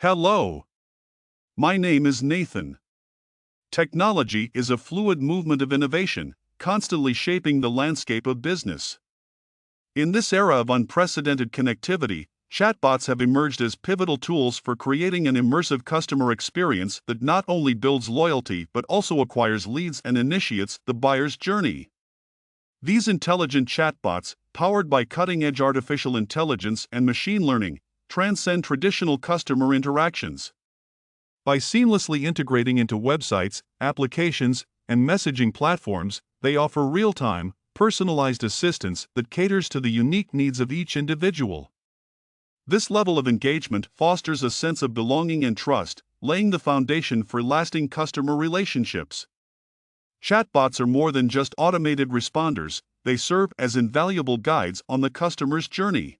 Hello, my name is Nathan. Technology is a fluid movement of innovation, constantly shaping the landscape of business. In this era of unprecedented connectivity, chatbots have emerged as pivotal tools for creating an immersive customer experience that not only builds loyalty but also acquires leads and initiates the buyer's journey. These intelligent chatbots, powered by cutting-edge artificial intelligence and machine learning, transcend traditional customer interactions. By seamlessly integrating into websites, applications, and messaging platforms, they offer real-time, personalized assistance that caters to the unique needs of each individual. This level of engagement fosters a sense of belonging and trust, laying the foundation for lasting customer relationships. Chatbots are more than just automated responders, they serve as invaluable guides on the customer's journey.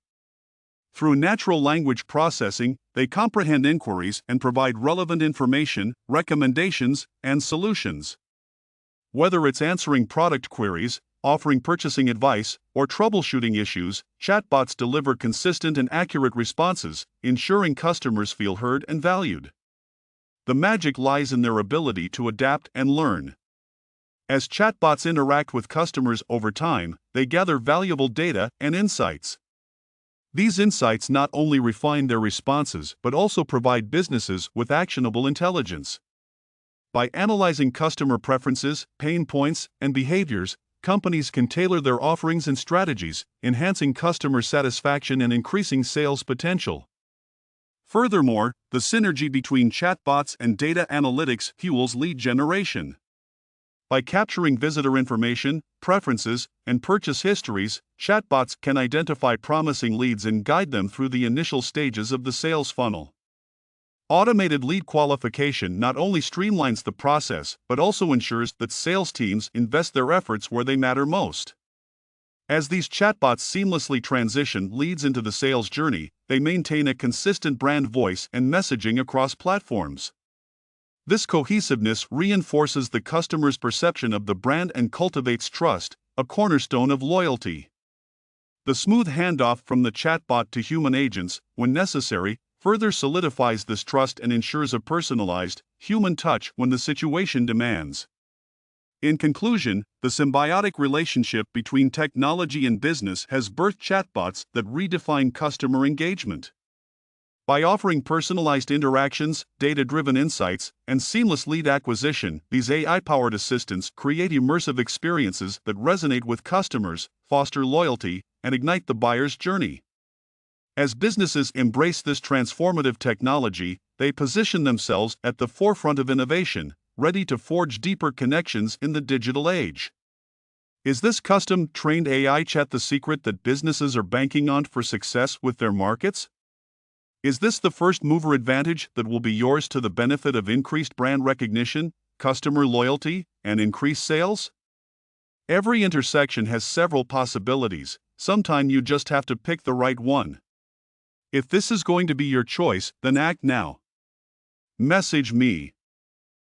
Through natural language processing, they comprehend inquiries and provide relevant information, recommendations, and solutions. Whether it's answering product queries, offering purchasing advice, or troubleshooting issues, chatbots deliver consistent and accurate responses, ensuring customers feel heard and valued. The magic lies in their ability to adapt and learn. As chatbots interact with customers over time, they gather valuable data and insights. These insights not only refine their responses but also provide businesses with actionable intelligence. By analyzing customer preferences, pain points, and behaviors, companies can tailor their offerings and strategies, enhancing customer satisfaction and increasing sales potential. Furthermore, the synergy between chatbots and data analytics fuels lead generation. By capturing visitor information, preferences, and purchase histories, chatbots can identify promising leads and guide them through the initial stages of the sales funnel. Automated lead qualification not only streamlines the process but also ensures that sales teams invest their efforts where they matter most. As these chatbots seamlessly transition leads into the sales journey, they maintain a consistent brand voice and messaging across platforms. This cohesiveness reinforces the customer's perception of the brand and cultivates trust, a cornerstone of loyalty. The smooth handoff from the chatbot to human agents, when necessary, further solidifies this trust and ensures a personalized, human touch when the situation demands. In conclusion, the symbiotic relationship between technology and business has birthed chatbots that redefine customer engagement. By offering personalized interactions, data-driven insights, and seamless lead acquisition, these AI-powered assistants create immersive experiences that resonate with customers, foster loyalty, and ignite the buyer's journey. As businesses embrace this transformative technology, they position themselves at the forefront of innovation, ready to forge deeper connections in the digital age. Is this custom-trained AI chat the secret that businesses are banking on for success with their markets? Is this the first-mover advantage that will be yours to the benefit of increased brand recognition, customer loyalty, and increased sales? Every intersection has several possibilities. Sometimes you just have to pick the right one. If this is going to be your choice, then act now. Message me.